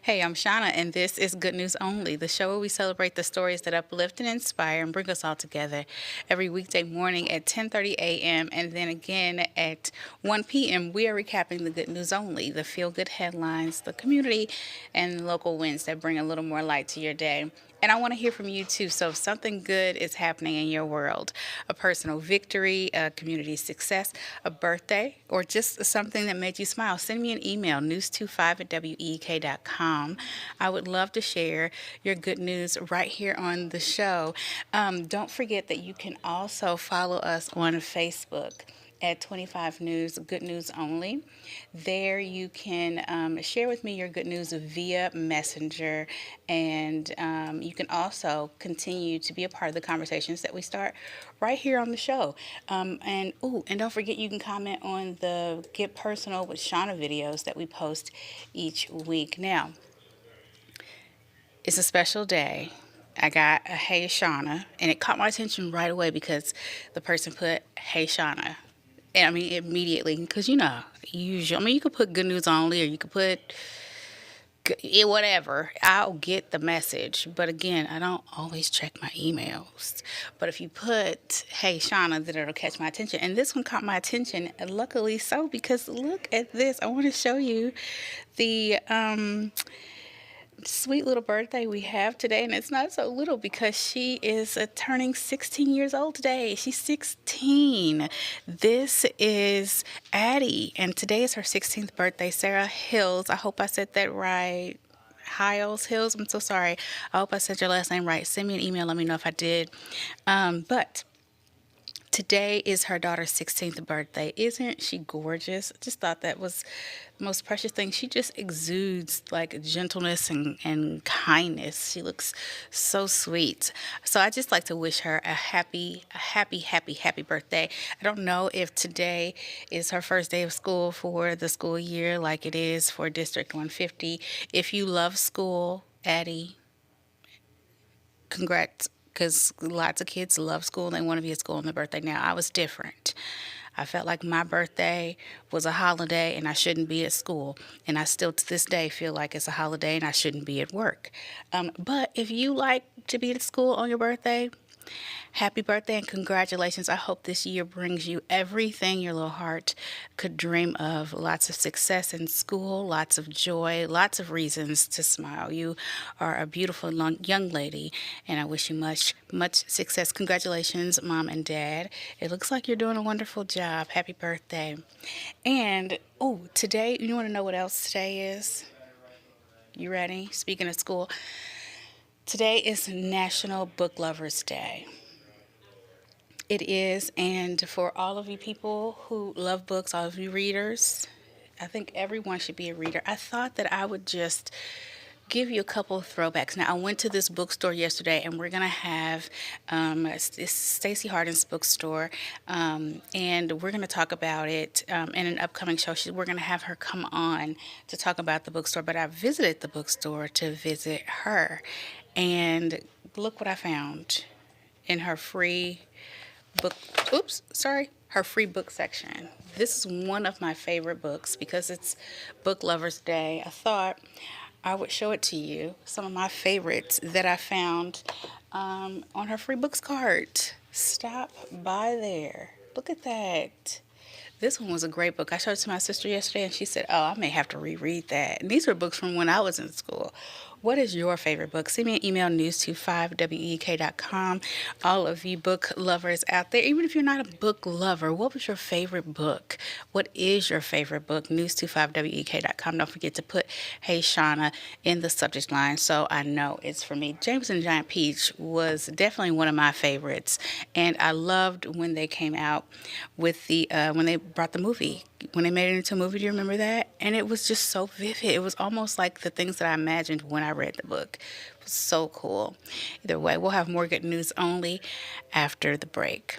Hey, I'm Shauna, and this is Good News Only, the show where we celebrate the stories that uplift and inspire and bring us all together every weekday morning at 10:30 a.m. and then again at 1 p.m. We are recapping the Good News Only, the feel-good headlines, the community, and local wins that bring a little more light to your day. And I want to hear from you too. So, if something good is happening in your world, a personal victory, a community success, a birthday, or just something that made you smile, send me an email, news25 at week.com. I would love to share your good news right here on the show. Don't forget that you can also follow us on Facebook at 25 News, Good News Only. There you can share with me your good news via Messenger, and you can also continue to be a part of the conversations that we start right here on the show. And don't forget you can comment on the Get Personal with Shauna videos that we post each week. Now, it's a special day. I got a Hey Shauna, and it caught my attention right away because the person put Hey Shauna. And I mean, immediately, because usually, I mean, you could put good news only, or you could put whatever. I'll get the message. But again, I don't always check my emails. But if you put Hey Shauna, then it'll catch my attention. And this one caught my attention, and luckily so, because look at this. I want to show you the sweet little birthday we have today, and it's not so little because she is turning 16 years old today. She's 16. This is Addie, and today is her 16th birthday. Sarah Hills, I hope I said that right. Hiles Hills, I'm so sorry. I hope I said your last name right. Send me an email, let me know if I did. But today is her daughter's 16th birthday. Isn't she gorgeous? I just thought that was the most precious thing. She just exudes like gentleness and kindness. She looks so sweet. So I just like to wish her a happy birthday. I don't know if today is her first day of school for the school year like it is for District 150. If you love school, Addie, congrats, because lots of kids love school and they want to be at school on their birthday. Now, I was different. I felt like my birthday was a holiday and I shouldn't be at school. And I still to this day feel like it's a holiday and I shouldn't be at work. But if you like to be at school on your birthday, happy birthday and congratulations. I hope this year brings you everything your little heart could dream of. Lots of success in school, lots of joy, lots of reasons to smile. You are a beautiful young lady, and I wish you much success. Congratulations, Mom and Dad. It looks like you're doing a wonderful job. Happy birthday. And, oh, today, you want to know what else today is? You ready? Speaking of school, today is National Book Lovers Day. It is, and for all of you people who love books, all of you readers, I think everyone should be a reader. I thought that I would just give you a couple of throwbacks. Now, I went to this bookstore yesterday, and we're gonna have it's Stacey Harden's bookstore, and we're gonna talk about it in an upcoming show. We're gonna have her come on to talk about the bookstore. But I visited the bookstore to visit her, and look what I found in her free book oops sorry her free book section. This is one of my favorite books because it's Book Lovers Day. I thought I would show it to you, some of my favorites that I found on her free books card. Stop by there, look at that. This one was a great book. I showed it to my sister yesterday, and she said, "Oh, I may have to reread that." And these were books from when I was in school. What is your favorite book? Send me an email, news25week.com. All of you book lovers out there, even if you're not a book lover, what was your favorite book? What is your favorite book? News25week.com. Don't forget to put Hey Shauna in the subject line so I know it's for me. James and the Giant Peach was definitely one of my favorites, and I loved when they came out with when they brought the movie, when they made it into a movie. Do you remember that? And it was just so vivid. It was almost like the things that I imagined when I read the book. It was so cool. Either way, we'll have more good news only after the break.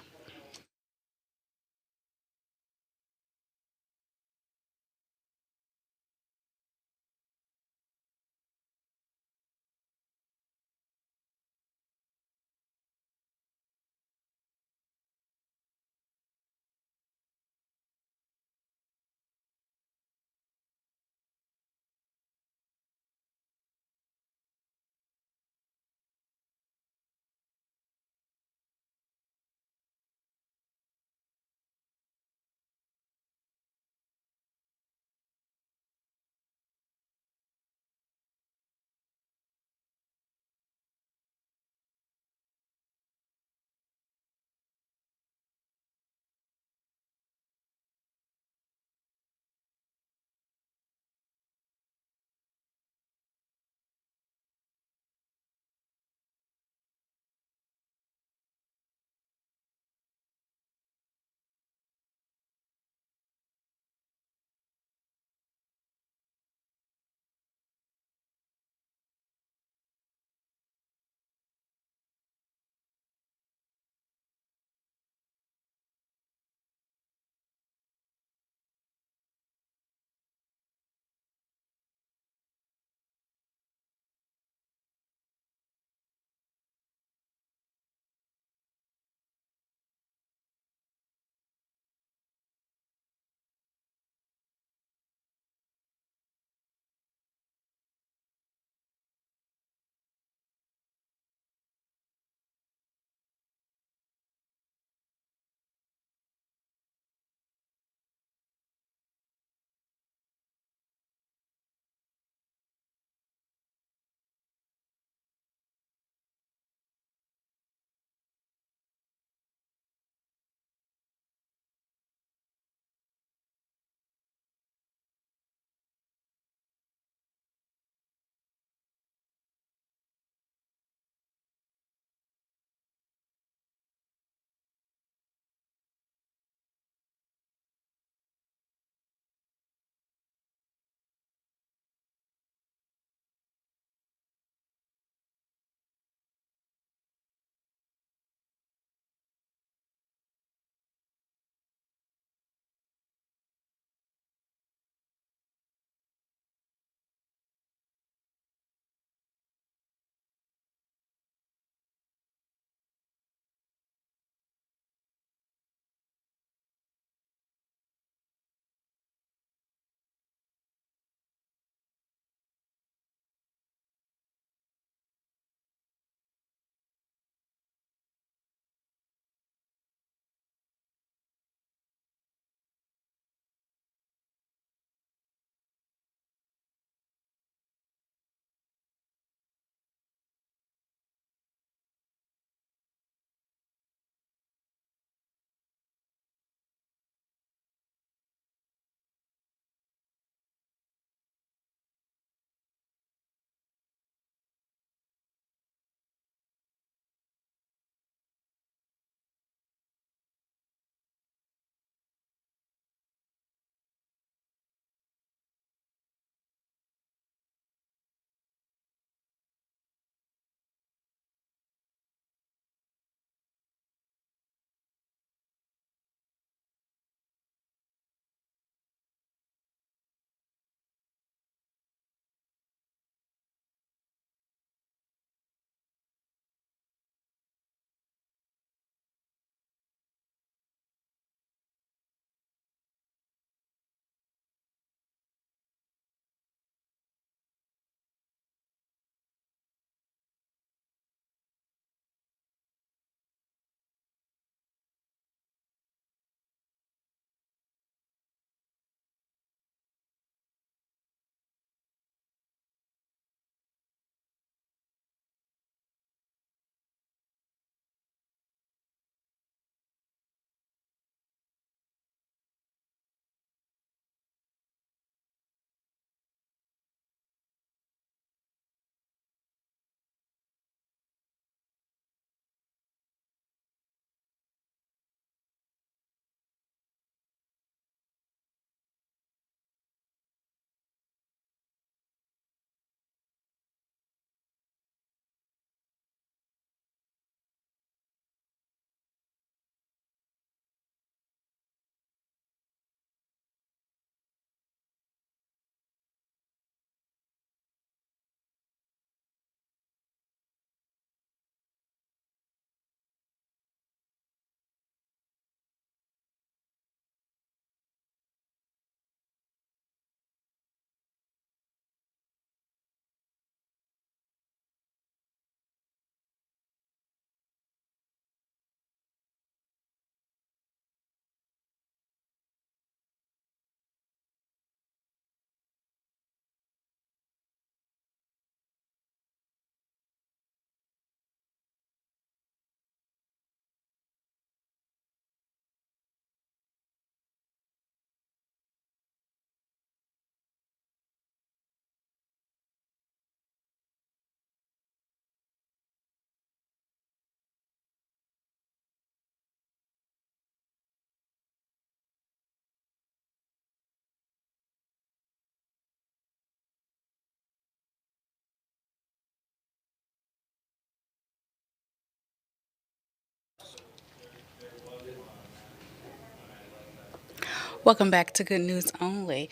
Welcome back to Good News Only.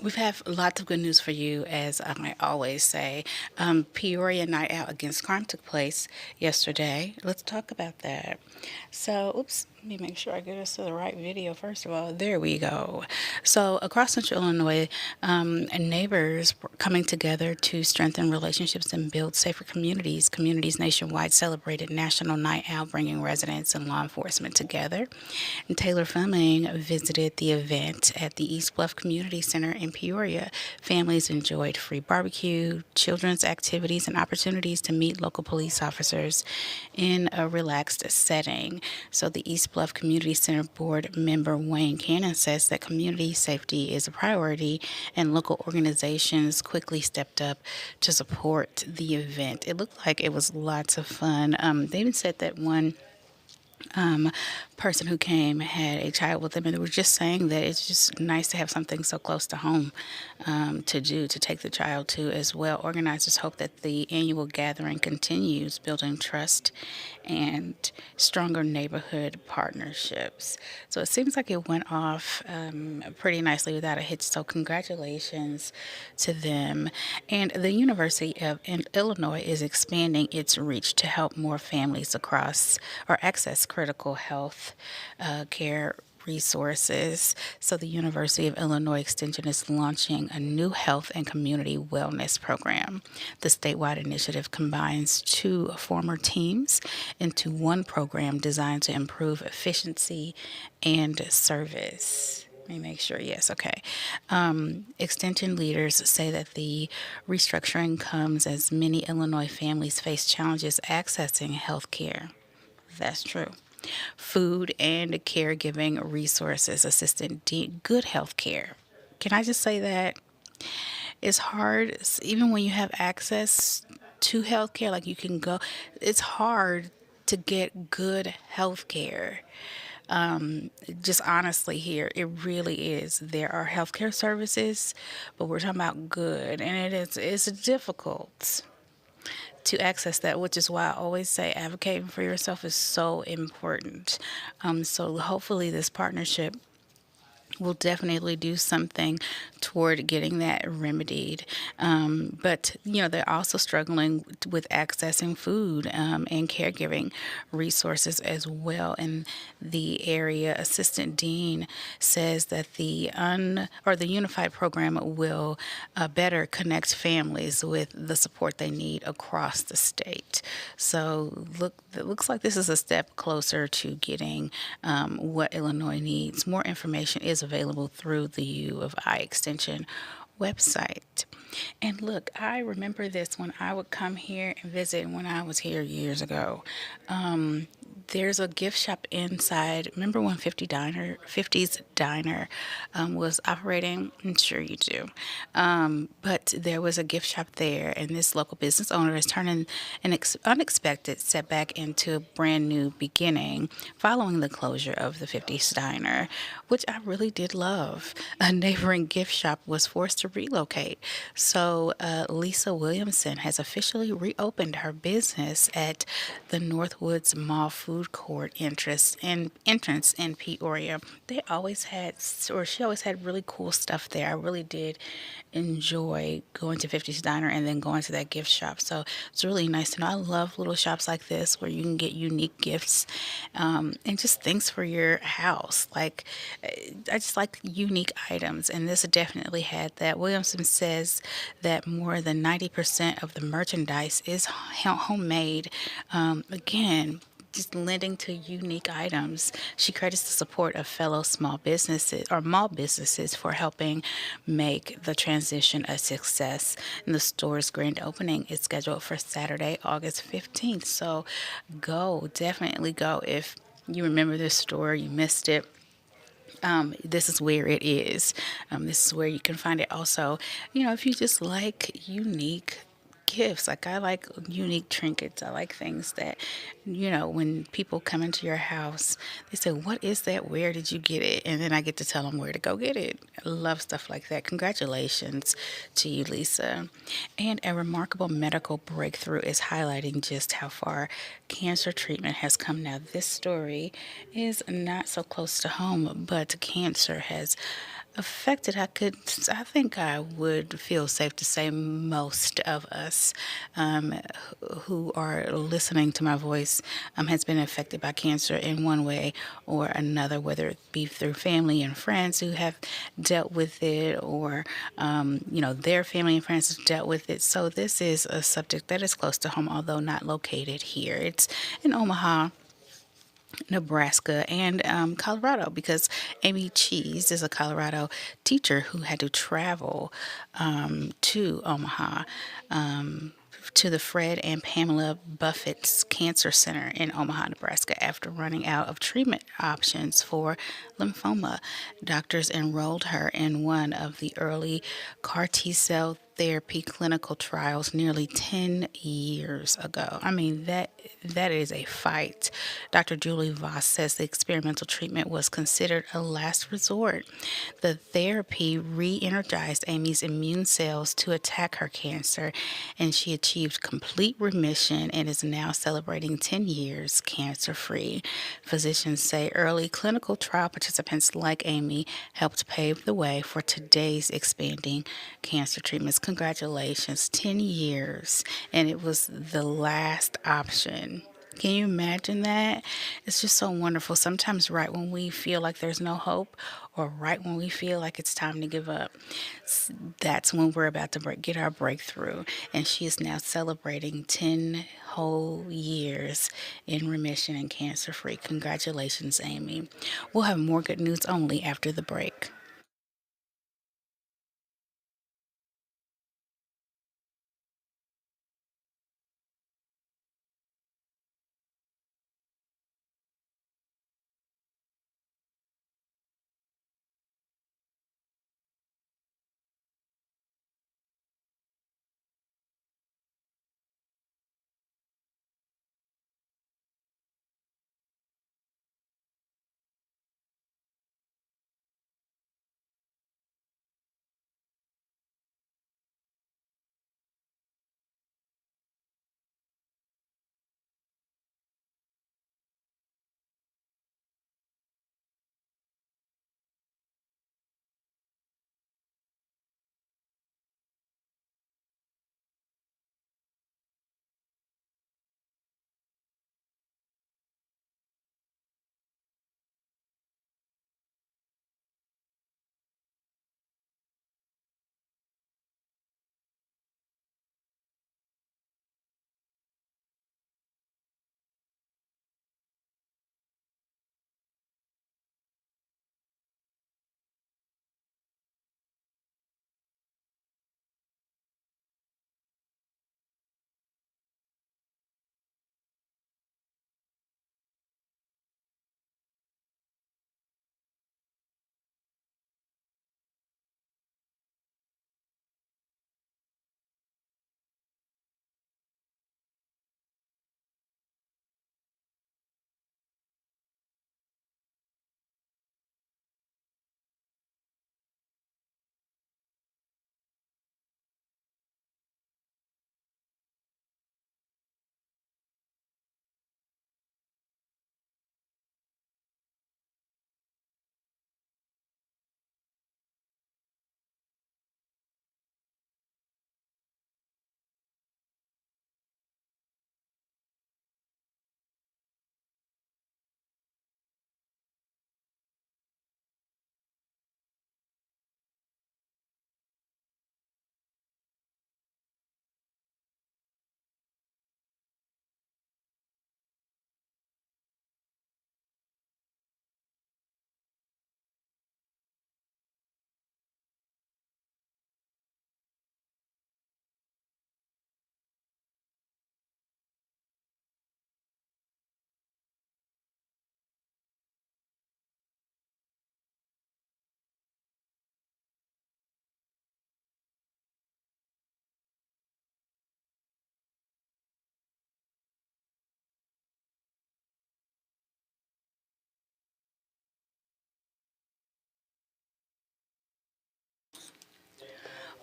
We have lots of good news for you, as I always say. Peoria Night Out Against Crime took place yesterday. Let's talk about that. Oops, let me make sure I get us to the right video first of all. There we go. So, across central Illinois, neighbors were coming together to strengthen relationships and build safer communities. Communities nationwide celebrated National Night Out, bringing residents and law enforcement together. And Taylor Fleming visited the event at the East Bluff Community Center in Peoria. Families enjoyed free barbecue, children's activities, and opportunities to meet local police officers in a relaxed setting. So, the East Bluff Community Center board member Wayne Cannon says that community safety is a priority, and local organizations quickly stepped up to support the event. It looked like it was lots of fun. They even said that one um, person who came had a child with them, and they were just saying that it's just nice to have something so close to home to take the child to as well. Organizers hope that the annual gathering continues, building trust and stronger neighborhood partnerships. So it seems like it went off pretty nicely without a hitch. So congratulations to them. And the University of Illinois is expanding its reach to help more families across or access critical health care resources. So, the University of Illinois Extension is launching a new health and community wellness program. The statewide initiative combines two former teams into one program designed to improve efficiency and service. Let me make sure. Yes, okay. Extension leaders say that the restructuring comes as many Illinois families face challenges accessing health care. That's true. Food and caregiving resources, Assistant Dean, good health care. Can I just say that? It's hard, even when you have access to health care, like you can go, it's hard to get good health care. Just honestly, here, it really is. There are healthcare services, but we're talking about good, and it's difficult to access that, which is why I always say advocating for yourself is so important. So hopefully, this partnership will definitely do something toward getting that remedied. But they're also struggling with accessing food and caregiving resources as well in the area. Assistant Dean says that the unified program will better connect families with the support they need across the state. So it looks like this is a step closer to getting what Illinois needs. More information is available through the U of I Extension website. And look, I remember this when I would come here and visit when I was here years ago. There's a gift shop inside. Remember when 50's Diner was operating? I'm sure you do. But there was a gift shop there, and this local business owner is turning an unexpected setback into a brand new beginning following the closure of the 50's Diner, which I really did love. A neighboring gift shop was forced to relocate. So Lisa Williamson has officially reopened her business at the Northwoods Mall Food Court entrance in Peoria. She always had really cool stuff there. I really did enjoy going to 50's Diner and then going to that gift shop. So it's really nice to know. I love little shops like this where you can get unique gifts and just things for your house. Like, I just like unique items, and this definitely had that. Williamson says that more than 90% of the merchandise is homemade. Again, just lending to unique items. She credits the support of fellow small businesses or mall businesses for helping make the transition a success. And the store's grand opening is scheduled for Saturday, August 15th. So definitely go. If you remember this store, you missed it. This is where it is. This is where you can find it. Also, if you just like unique gifts, like I like unique trinkets, I like things that when people come into your house, they say, "What is that? Where did you get it?" And then I get to tell them where to go get it. I love stuff like that. Congratulations to you, Lisa. And a remarkable medical breakthrough is highlighting just how far cancer treatment has come. Now, this story is not so close to home, but cancer has affected, I think I would feel safe to say most of us who are listening to my voice has been affected by cancer in one way or another, whether it be through family and friends who have dealt with it, or their family and friends have dealt with it. So this is a subject that is close to home, although not located here. It's in Omaha, Nebraska, and Colorado, because Amy Cheese is a Colorado teacher who had to travel to Omaha, to the Fred and Pamela Buffett's Cancer Center in Omaha, Nebraska, after running out of treatment options for lymphoma. Doctors enrolled her in one of the early CAR T cell therapy clinical trials nearly 10 years ago. I mean, that is a fight. Dr. Julie Voss says the experimental treatment was considered a last resort. The therapy re energized Amy's immune cells to attack her cancer, and she achieved complete remission and is now celebrating 10 years cancer free. Physicians say early clinical trial participants like Amy helped pave the way for today's expanding cancer treatments. Congratulations, 10 years, and it was the last option. Can you imagine that? It's just so wonderful. Sometimes, right when we feel like there's no hope, or right when we feel like it's time to give up, that's when we're about to get our breakthrough. And she is now celebrating 10 whole years in remission and cancer free. Congratulations, Amy. We'll have more good news only after the break.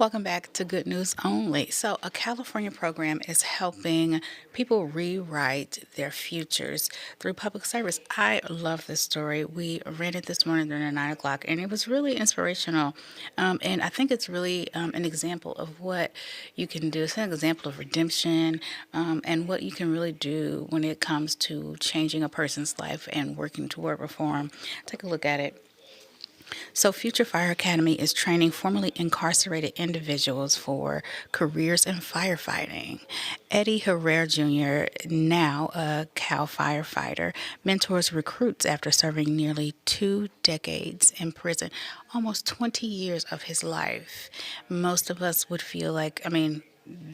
Welcome back to Good News Only. So, a California program is helping people rewrite their futures through public service. I love this story. We read it this morning during the 9 o'clock, and it was really inspirational. And I think it's really an example of what you can do. It's an example of redemption and what you can really do when it comes to changing a person's life and working toward reform. Take a look at it. So, Future Fire Academy is training formerly incarcerated individuals for careers in firefighting. Eddie Herrera Jr., now a Cal firefighter, mentors recruits after serving nearly 2 decades in prison, almost 20 years of his life. Most of us would feel like, I mean,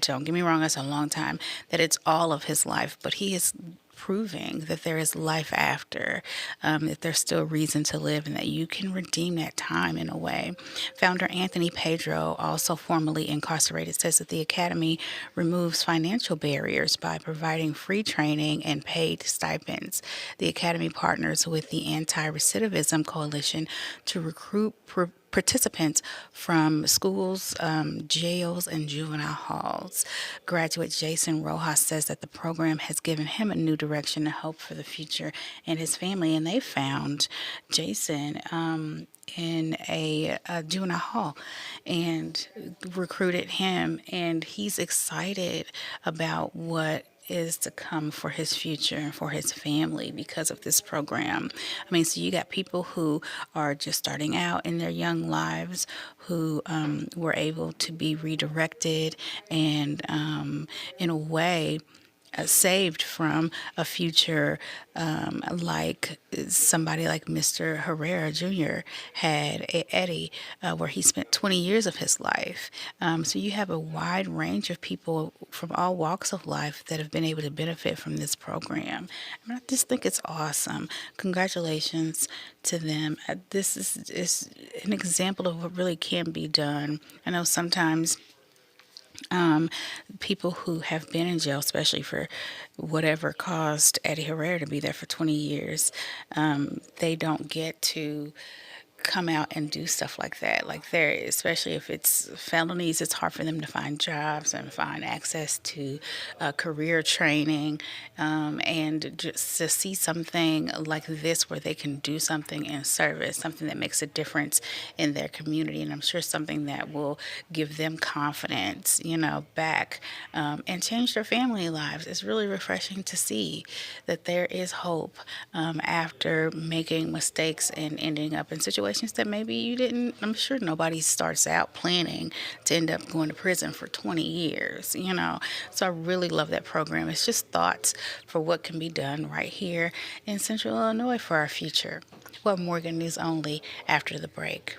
don't get me wrong, that's a long time, that it's all of his life, but he is proving that there is life after, that there's still reason to live, and that you can redeem that time in a way. Founder Anthony Pedro, also formerly incarcerated, says that the Academy removes financial barriers by providing free training and paid stipends. The Academy partners with the Anti Recidivism Coalition to recruit participants from schools, jails, and juvenile halls. Graduate Jason Rojas says that the program has given him a new direction and hope for the future and his family. And they found Jason in a juvenile hall and recruited him, and he's excited about what is to come for his future and for his family because of this program. I mean, so you got people who are just starting out in their young lives who were able to be redirected and, in a way, saved from a future like somebody like Mr. Herrera Jr. had Eddie, where he spent 20 years of his life. So you have a wide range of people from all walks of life that have been able to benefit from this program. I mean, I just think it's awesome. Congratulations to them. This is an example of what really can be done. I know sometimes people who have been in jail, especially for whatever caused Eddie Herrera to be there for 20 years, they don't get to come out and do stuff like that. Like there, especially if it's felonies, it's hard for them to find jobs and find access to career training, and just to see something like this where they can do something in service, something that makes a difference in their community, and I'm sure something that will give them confidence, back, and change their family lives. It's really refreshing to see that there is hope after making mistakes and ending up in situations that maybe you didn't. I'm sure nobody starts out planning to end up going to prison for 20 years. So I really love that program. It's just thoughts for what can be done right here in Central Illinois for our future. Well, Morgan News Only after the break.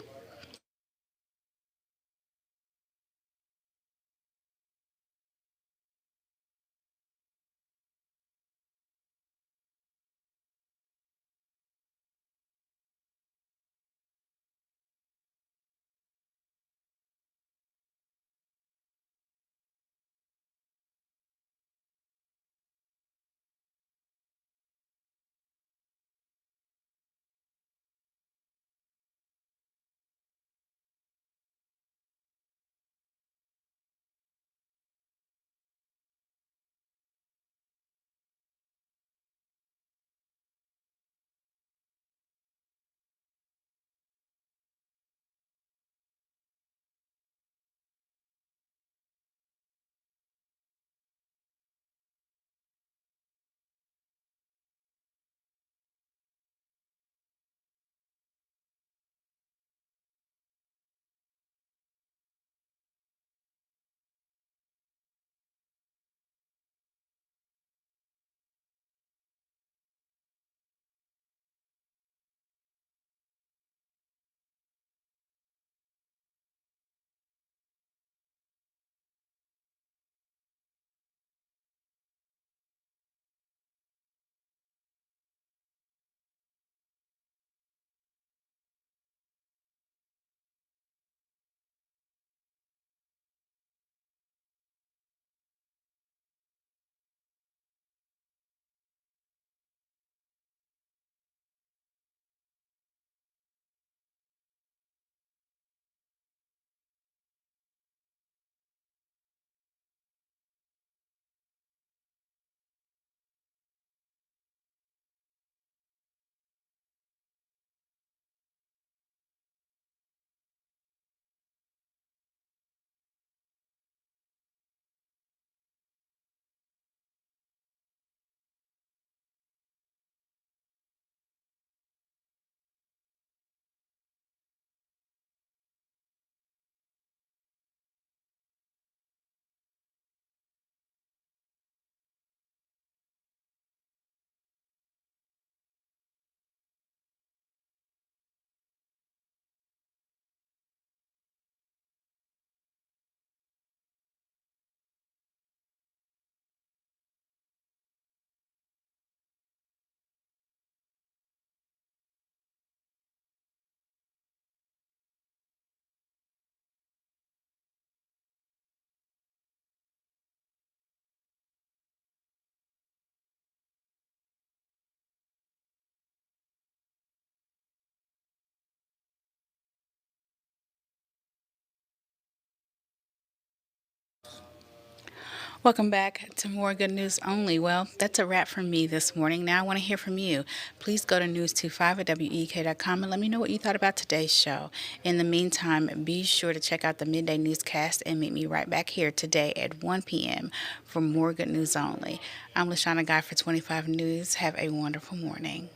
Welcome back to More Good News Only. Well, that's a wrap from me this morning. Now I want to hear from you. Please go to news25 at WEK.com and let me know what you thought about today's show. In the meantime, be sure to check out the Midday Newscast and meet me right back here today at 1 p.m. for More Good News Only. I'm LaShawna Guy for 25 News. Have a wonderful morning.